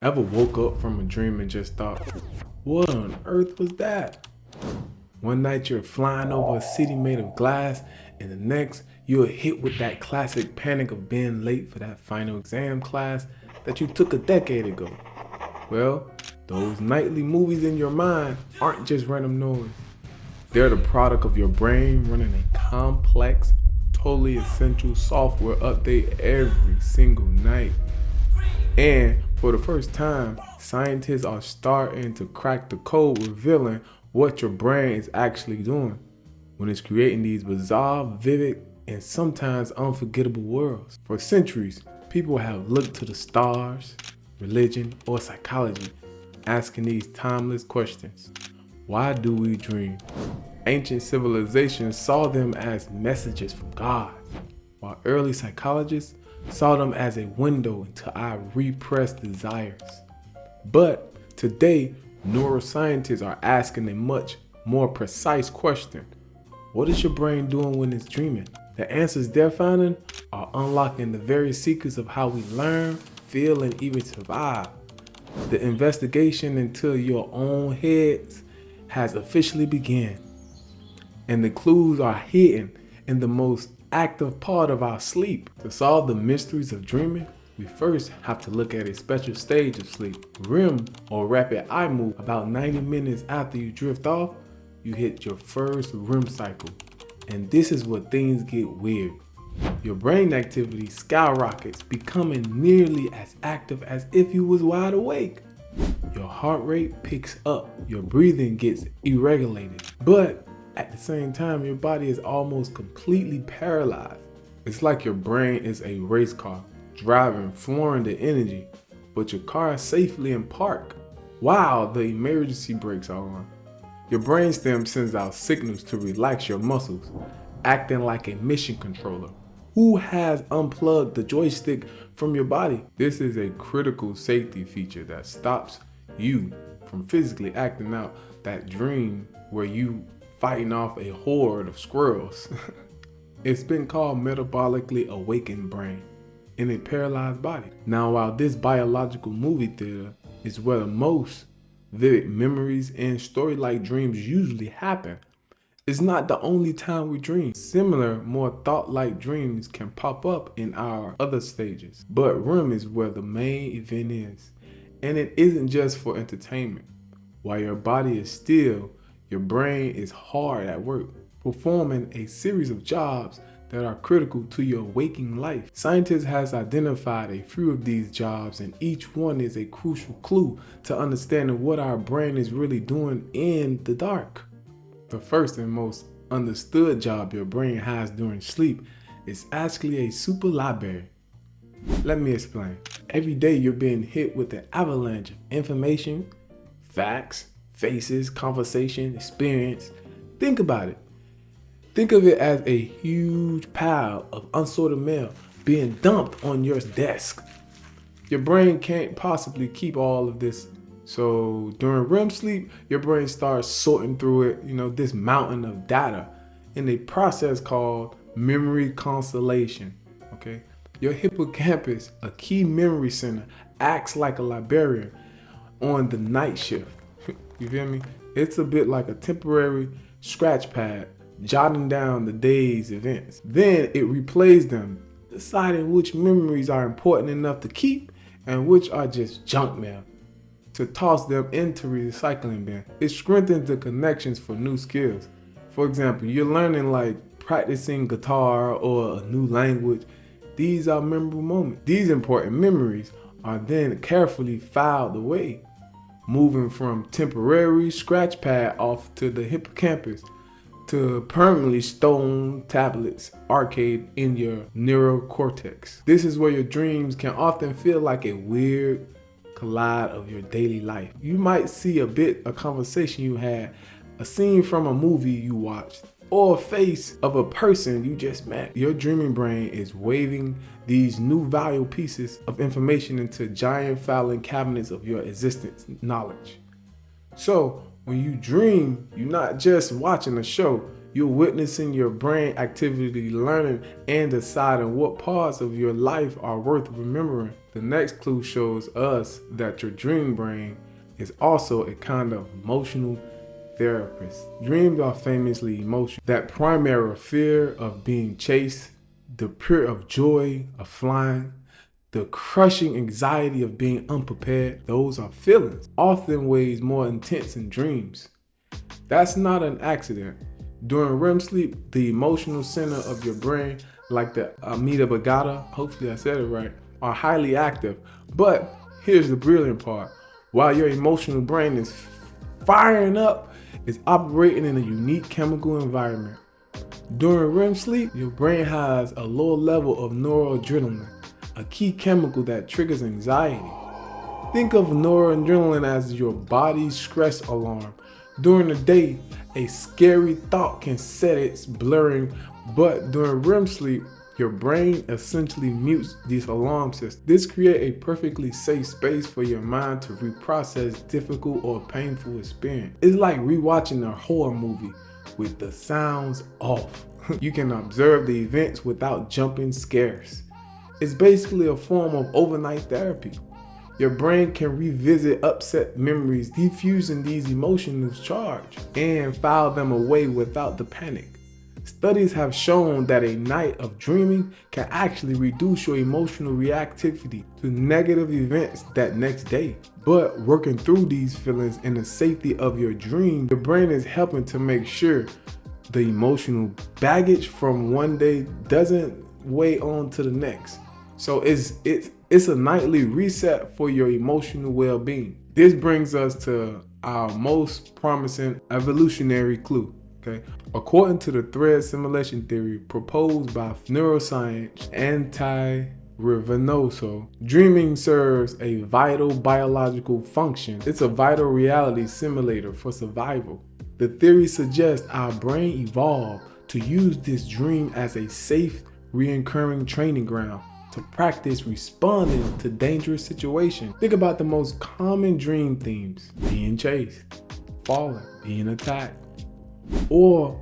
Ever woke up from a dream and just thought, what on earth was that? One night you're flying over a city made of glass, and the next you're hit with that classic panic of being late for that final exam class that you took a decade ago. Well, those nightly movies in your mind aren't just random noise. They're the product of your brain running a complex, totally essential software update every single night. And for the first time, scientists are starting to crack the code, revealing what your brain is actually doing when it's creating these bizarre, vivid, and sometimes unforgettable worlds. For centuries, people have looked to the stars, religion, or psychology, asking these timeless questions. Why do we dream? Ancient civilizations saw them as messages from God, while early psychologists saw them as a window into our repressed desires. But today, neuroscientists are asking a much more precise question. What is your brain doing when it's dreaming? The answers they're finding are unlocking the very secrets of how we learn, feel, and even survive. The investigation into your own heads has officially begun, and the clues are hidden in the most active part of our sleep. To solve the mysteries of dreaming, we first have to look at a special stage of sleep. REM, or rapid eye movement. About 90 minutes after you drift off, you hit your first REM cycle. And this is where things get weird. Your brain activity skyrockets, becoming nearly as active as if you was wide awake. Your heart rate picks up, your breathing gets irregulated, but at the same time, your body is almost completely paralyzed. It's like your brain is a race car, driving, flooring the energy, but your car is safely in park while the emergency brakes are on. Your brainstem sends out signals to relax your muscles, acting like a mission controller. Who has unplugged the joystick from your body? This is a critical safety feature that stops you from physically acting out that dream where you fighting off a horde of squirrels. It's been called metabolically awakened brain in a paralyzed body. Now, while this biological movie theater is where the most vivid memories and story-like dreams usually happen, it's not the only time we dream. Similar, more thought-like dreams can pop up in our other stages, but REM is where the main event is. And it isn't just for entertainment. While your body is still, your brain is hard at work, performing a series of jobs that are critical to your waking life. Scientists has identified a few of these jobs, and each one is a crucial clue to understanding what our brain is really doing in the dark. The first and most understood job your brain has during sleep is actually a super library. Let me explain. Every day you're being hit with an avalanche of information, facts, faces, conversation, experience. Think about it. Think of it as a huge pile of unsorted mail being dumped on your desk. Your brain can't possibly keep all of this. So during REM sleep, your brain starts sorting through it, this mountain of data in a process called memory consolidation. Okay? Your hippocampus, a key memory center, acts like a librarian on the night shift. You feel me? It's a bit like a temporary scratch pad, jotting down the day's events. Then it replays them, deciding which memories are important enough to keep and which are just junk mail to toss them into recycling bin. It strengthens the connections for new skills. For example, you're learning like practicing guitar or a new language. These are memorable moments. These important memories are then carefully filed away, moving from temporary scratch pad off to the hippocampus to permanently stone tablets arcade in your neurocortex. This is where your dreams can often feel like a weird collide of your daily life. You might see a bit of conversation you had, a scene from a movie you watched, or a face of a person you just met. Your dreaming brain is waving these new valuable pieces of information into giant filing cabinets of your existence knowledge. So when you dream, you're not just watching a show, you're witnessing your brain activity, learning and deciding what parts of your life are worth remembering. The next clue shows us that your dream brain is also a kind of emotional therapist. Dreams are famously emotional. That primary fear of being chased, the pure of joy of flying, the crushing anxiety of being unprepared, those are feelings, often ways more intense in dreams. That's not an accident. During REM sleep, the emotional center of your brain, like the amygdala, hopefully I said it right, are highly active. But here's the brilliant part. While your emotional brain is firing up, it's operating in a unique chemical environment. During REM sleep, your brain has a lower level of noradrenaline, a key chemical that triggers anxiety. Think of noradrenaline as your body's stress alarm. During the day, a scary thought can set its blurring, but during REM sleep, your brain essentially mutes this alarm system. This creates a perfectly safe space for your mind to reprocess difficult or painful experience. It's like rewatching a horror movie with the sounds off. You can observe the events without jumping scares. It's basically a form of overnight therapy. Your brain can revisit upset memories, diffusing these emotional charge, and file them away without the panic. Studies have shown that a night of dreaming can actually reduce your emotional reactivity to negative events that next day. But working through these feelings in the safety of your dream, the brain is helping to make sure the emotional baggage from one day doesn't weigh on to the next. So it's a nightly reset for your emotional well-being. This brings us to our most promising evolutionary clue. Okay. According to the thread simulation theory proposed by neuroscience Antti Revonsuo, dreaming serves a vital biological function. It's a vital reality simulator for survival. The theory suggests our brain evolved to use this dream as a safe, recurring training ground to practice responding to dangerous situations. Think about the most common dream themes: being chased, falling, being attacked, or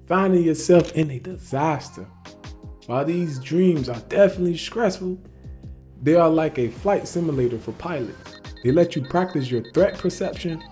finding yourself in a disaster. While these dreams are definitely stressful, they are like a flight simulator for pilots. They let you practice your threat perception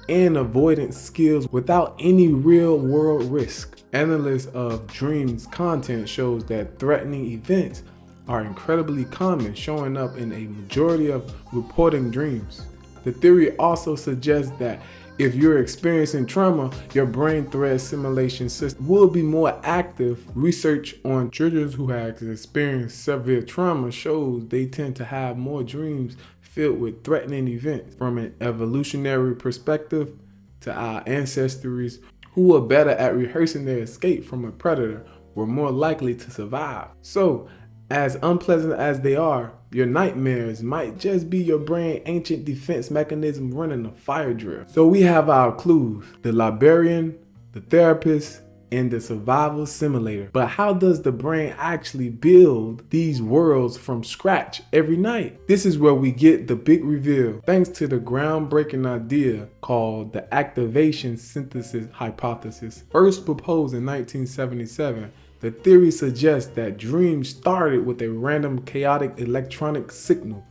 and avoidance skills without any real world risk. Analysis of dreams content shows that threatening events are incredibly common, showing up in a majority of reporting dreams. The theory also suggests that if you're experiencing trauma, your brain threat simulation system will be more active. Research on children who have experienced severe trauma shows they tend to have more dreams filled with threatening events. From an evolutionary perspective, to our ancestors who were better at rehearsing their escape from a predator were more likely to survive. So, as unpleasant as they are, your nightmares might just be your brain's ancient defense mechanism running a fire drill. So we have our clues: the librarian, the therapist, and the survival simulator. But how does the brain actually build these worlds from scratch every night? This is where we get the big reveal. Thanks to the groundbreaking idea called the activation synthesis hypothesis, first proposed in 1977, the theory suggests that dreams started with a random chaotic electronic signal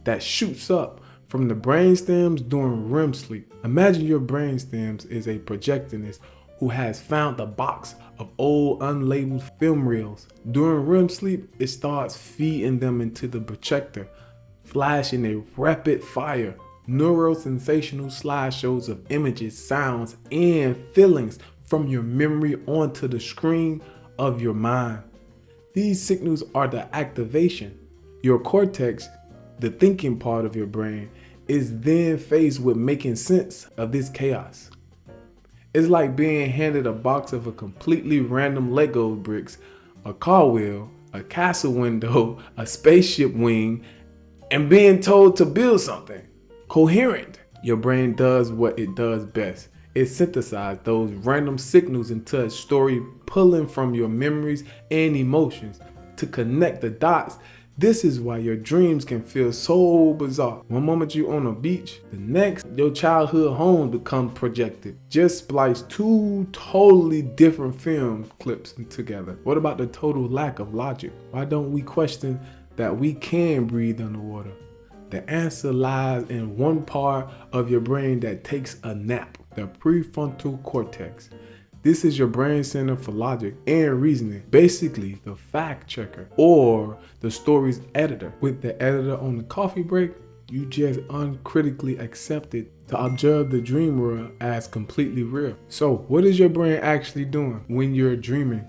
that shoots up from the brainstems during REM sleep. Imagine your brainstems is a projectionist who has found a box of old unlabeled film reels. During REM sleep, it starts feeding them into the projector, flashing a rapid fire neurosensational slideshows of images, sounds, and feelings from your memory onto the screen of your mind. These signals are the activation. Your cortex, the thinking part of your brain, is then faced with making sense of this chaos. It's like being handed a box of a completely random Lego bricks, a car wheel, a castle window, a spaceship wing, and being told to build something coherent. Your brain does what it does best. It synthesizes those random signals into a story, pulling from your memories and emotions to connect the dots. This is why your dreams can feel so bizarre. One moment you're on a beach, the next your childhood home becomes projected. Just splice two totally different film clips together. What about the total lack of logic? Why don't we question that we can breathe underwater? The answer lies in one part of your brain that takes a nap, the prefrontal cortex. This is your brain center for logic and reasoning, basically the fact checker or the story's editor. With the editor on the coffee break, you just uncritically accept it to observe the dream world as completely real. So what is your brain actually doing when you're dreaming?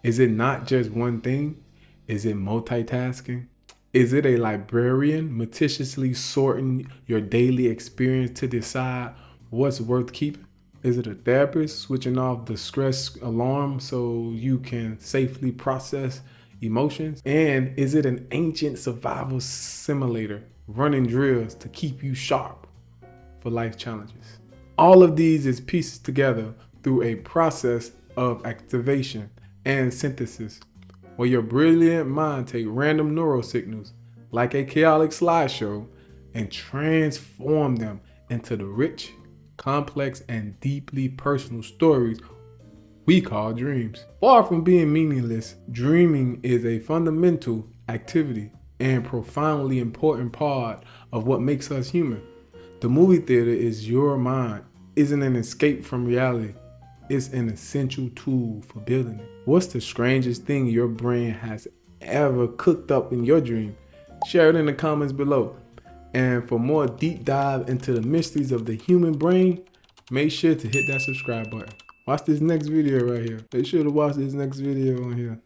Is it not just one thing? Is it multitasking? Is it a librarian meticulously sorting your daily experience to decide what's worth keeping? Is it a therapist switching off the stress alarm so you can safely process emotions? And is it an ancient survival simulator running drills to keep you sharp for life challenges? All of these is pieced together through a process of activation and synthesis, where your brilliant mind takes random neural signals like a chaotic slideshow and transform them into the rich, complex, and deeply personal stories we call dreams. Far from being meaningless, dreaming is a fundamental activity and profoundly important part of what makes us human. The movie theater is your mind, isn't an escape from reality. It's an essential tool for building it. What's the strangest thing your brain has ever cooked up in your dream? Share it in the comments below. And for more deep dive into the mysteries of the human brain, make sure to hit that subscribe button. Watch this next video right here. Make sure to watch this next video on here.